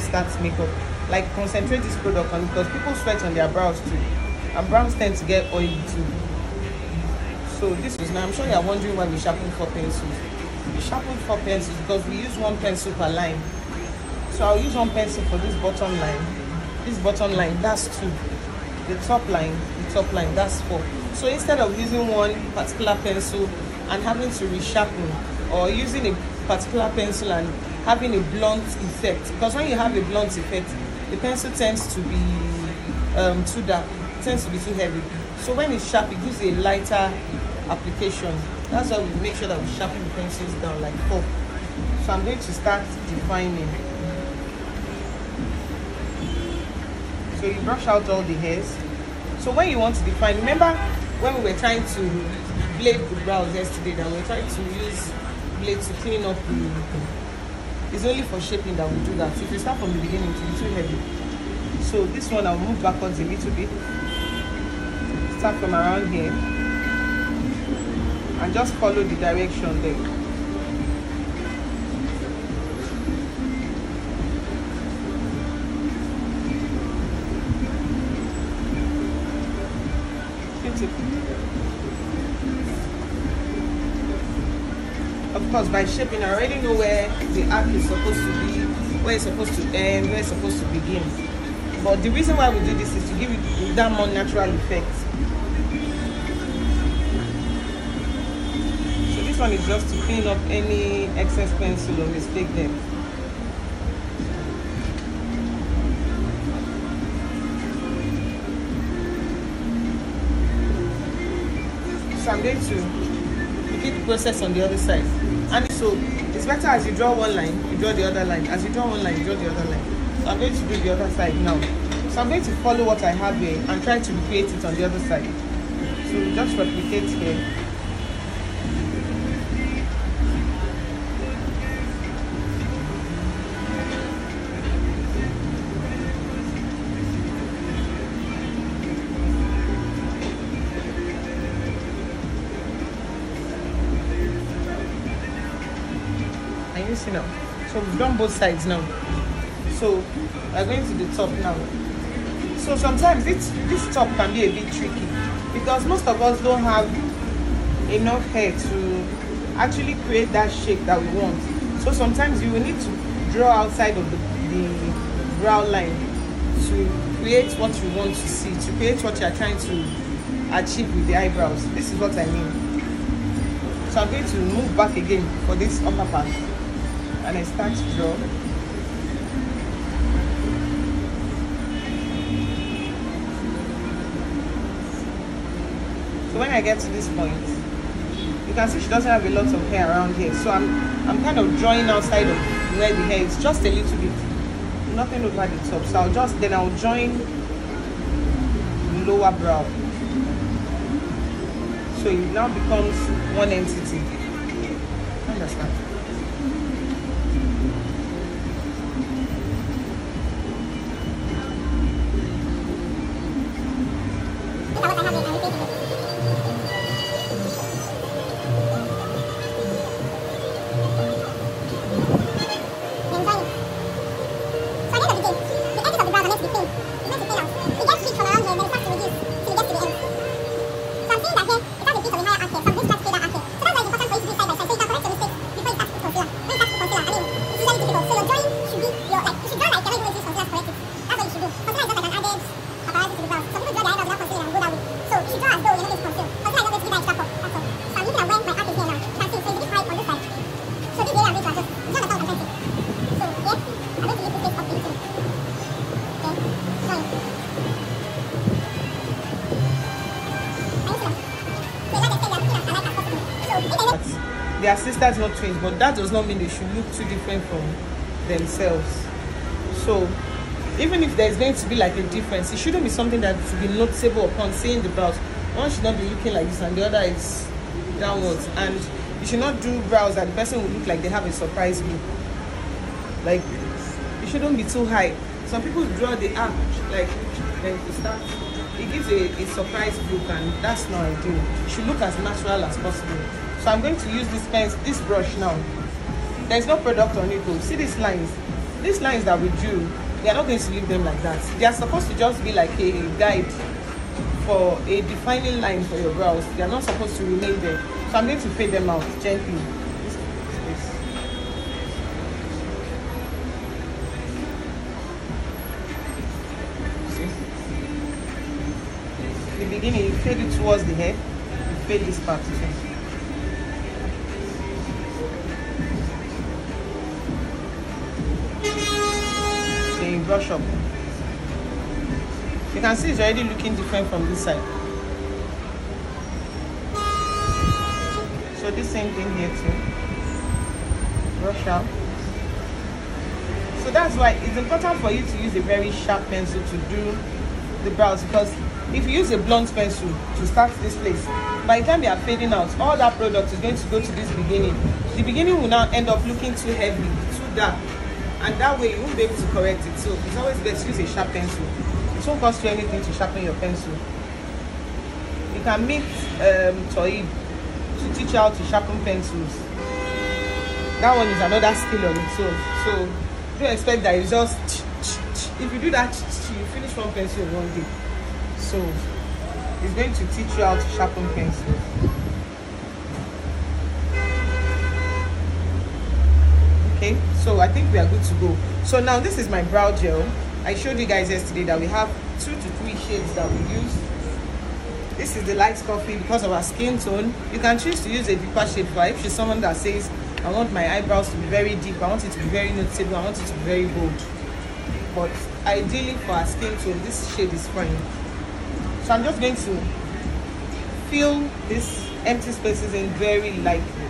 start makeup. Like, concentrate this product on, because people sweat on their brows too, and brows tend to get oily too. So this is, now I'm sure you're wondering why we sharpen 4 pencils. We sharpen 4 pencils because we use 1 pencil per line. So I'll use 1 pencil for this bottom line. This bottom line, that's 2. The top line, that's 4. So instead of using one particular pencil and having to resharpen, or using a particular pencil and having a blunt effect, because when you have a blunt effect, the pencil tends to be too dark, it tends to be too heavy. So when it's sharp, it gives a lighter application. That's why we make sure that we sharpen the pencils down like 4. So I'm going to start defining. So you brush out all the hairs. So when you want to define, remember when we were trying to blade the brows yesterday, that we were trying to use blade to clean up the, it's only for shaping that we do that. So if you start from the beginning, it will be too heavy. So this one I'll move backwards a little bit. Start from around here and just follow the direction there. Of course, by shaping, I already know where the arc is supposed to be, where it's supposed to end, where it's supposed to begin. But the reason why we do this is to give it that more natural effect. So this one is just to clean up any excess pencil or mistake there. So I'm going to repeat the process on the other side. And so it's better as you draw one line, you draw the other line. As you draw one line, you draw the other line. So I'm going to do the other side now. So I'm going to follow what I have here and try to recreate it on the other side. So we just replicate here. You see now, so we've done both sides now. So we're going to the top now. So sometimes this top can be a bit tricky because most of us don't have enough hair to actually create that shape that we want. So sometimes you will need to draw outside of the brow line to create what you want to see, to create what you're trying to achieve with the eyebrows. This is what I mean. So I'm going to move back again for this upper part. And I start to draw. So when I get to this point, you can see she doesn't have a lot of hair around here. So I'm kind of drawing outside of where the hair is, just a little bit, nothing over the top. So I'll join the lower brow. So it now becomes one entity. Understand? They are sisters, not twins, but that does not mean they should look too different from themselves. So even if there's going to be like a difference, it shouldn't be something that to be noticeable upon seeing the brows. One should not be looking like this and the other is downwards, and you should not do brows that the person will look like they have a surprise look. Like, it shouldn't be too high. Some people draw the arch like then to start, it gives a surprise look, and that's not ideal. It should look as natural as possible. So I'm going to use this brush now. There's no product on it though. See these lines? these lines that we drew, we are not going to leave them like that. They are supposed to just be like a guide for a defining line for your brows. They are not supposed to remain there. So I'm going to fade them out gently. In the beginning, you fade it towards the head. You fade this part too. Then you brush up. You can see it's already looking different from this side. So the same thing here too. Brush out. So that's why it's important for you to use a very sharp pencil to do the brows, because if you use a blunt pencil to start this place, by the time they are fading out, all that product is going to go to this beginning. The beginning will now end up looking too heavy, too dark, and that way you won't be able to correct it. So it's always best to use a sharp pencil. It won't cost you anything to sharpen your pencil. You can meet Toib to teach you how to sharpen pencils. That one is another skill on its own. So don't expect that it's just if you do that, you finish one pencil in one day. So it's going to teach you how to sharpen pencils. Okay, so I think we are good to go. So now this is my brow gel. I showed you guys yesterday that we have 2 to 3 shades that we use. This is the light coffee because of our skin tone. You can choose to use a deeper shade for her. If she's someone that says, I want my eyebrows to be very deep, I want it to be very noticeable, I want it to be very bold. But ideally for our skin tone, this shade is fine. So I'm just going to fill these empty spaces in very lightly.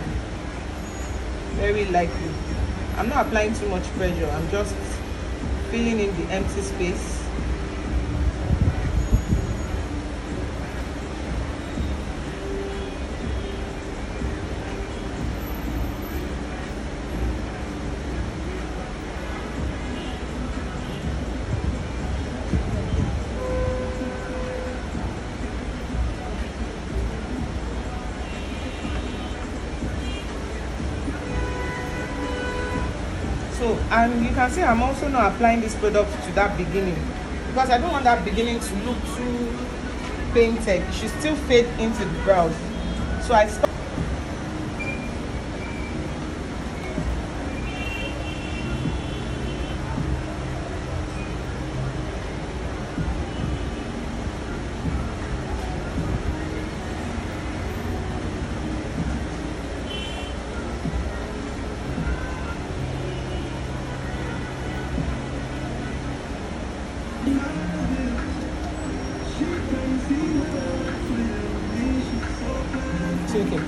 Very lightly. I'm not applying too much pressure. I'm just filling in the empty space. So, and you can see I'm also not applying this product to that beginning because I don't want that beginning to look too painted. It should still fade into the brows. So I stop. Okay.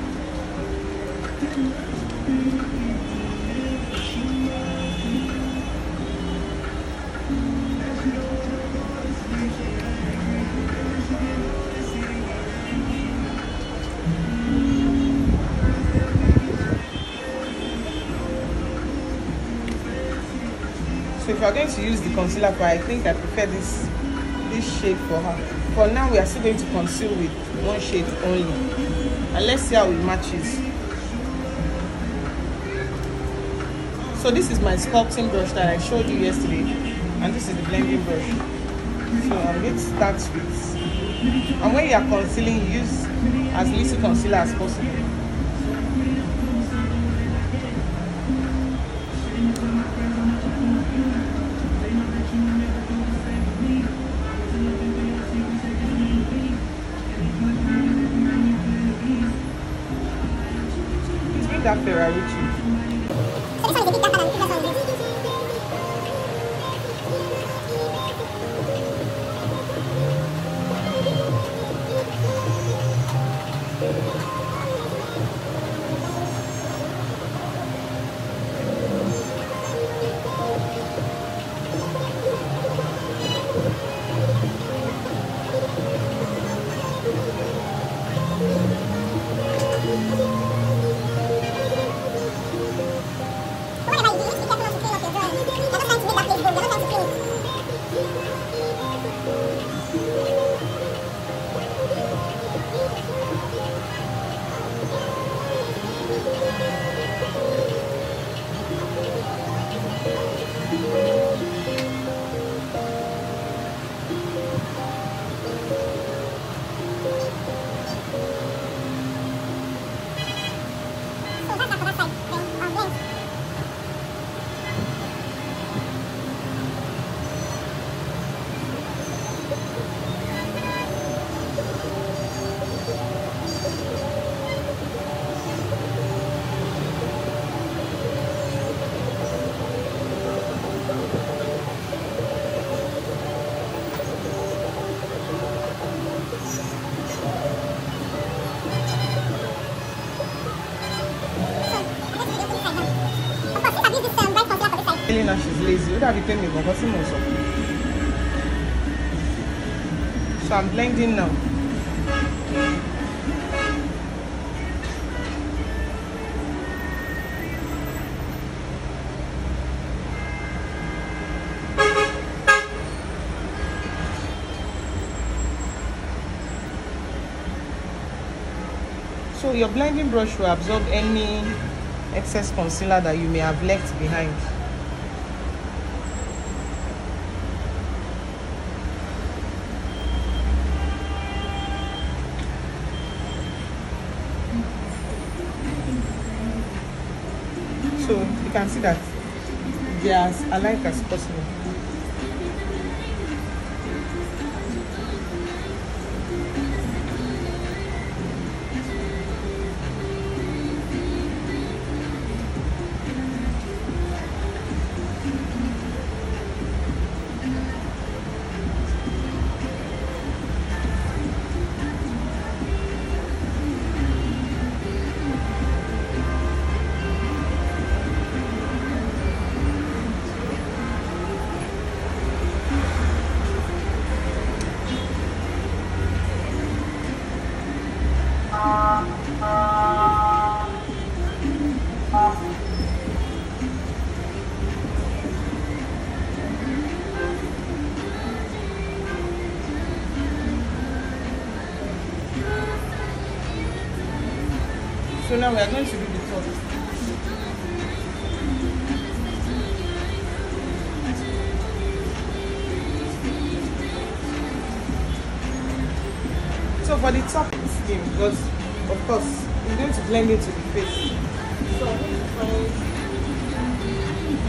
So if you're going to use the concealer for her, I think I prefer this shade for her. For now, we are still going to conceal with one shade only. And let's see how it matches. So this is my sculpting brush that I showed you yesterday. And this is the blending brush. So I'm going to start with. And when you are concealing, use as little concealer as possible. That Ferrari too. telling her she's lazy. Would have become me, so I'm blending now. So your blending brush will absorb any excess concealer that you may have left behind. So you can see that they are as alike as possible. So now we are going to do the top. So for the top skin, because of course we're going to blend it to the face. So I'm going to find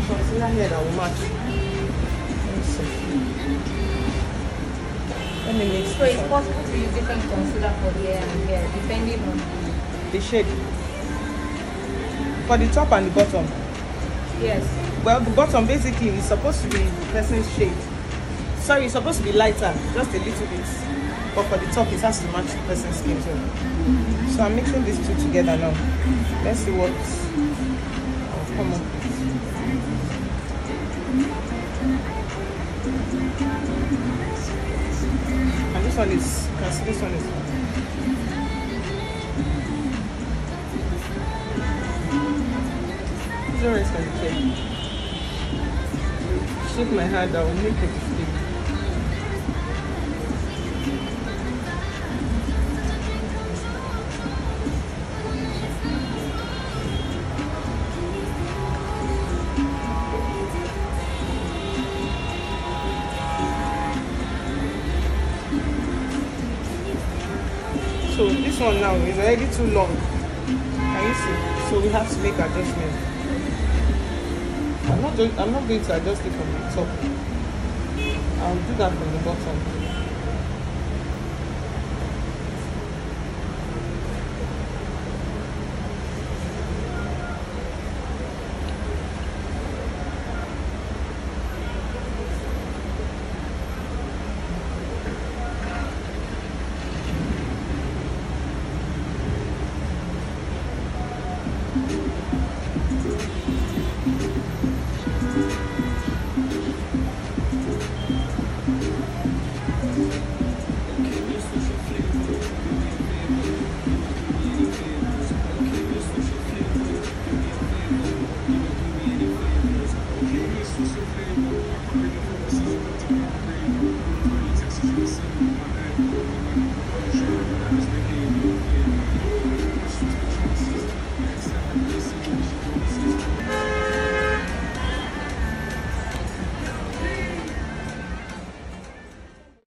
concealer here that will match. Let me mix. So it's possible to use different concealer for the hair and hair depending on the shade. For the top and the bottom. Yes. Well, the bottom basically is supposed to be the person's shade. Sorry, it's supposed to be lighter, just a little bit. But for the top, it has to match the person's skin tone. So I'm mixing these two together now. Let's see what I'll come up with. And this one is, you can see this one is. Rest on the chair. Shake my hand, I will make it stick. So this one now is already too long. Can you see? So we have to make adjustments. I'm not going to adjust it from the top. I'll do that from the bottom.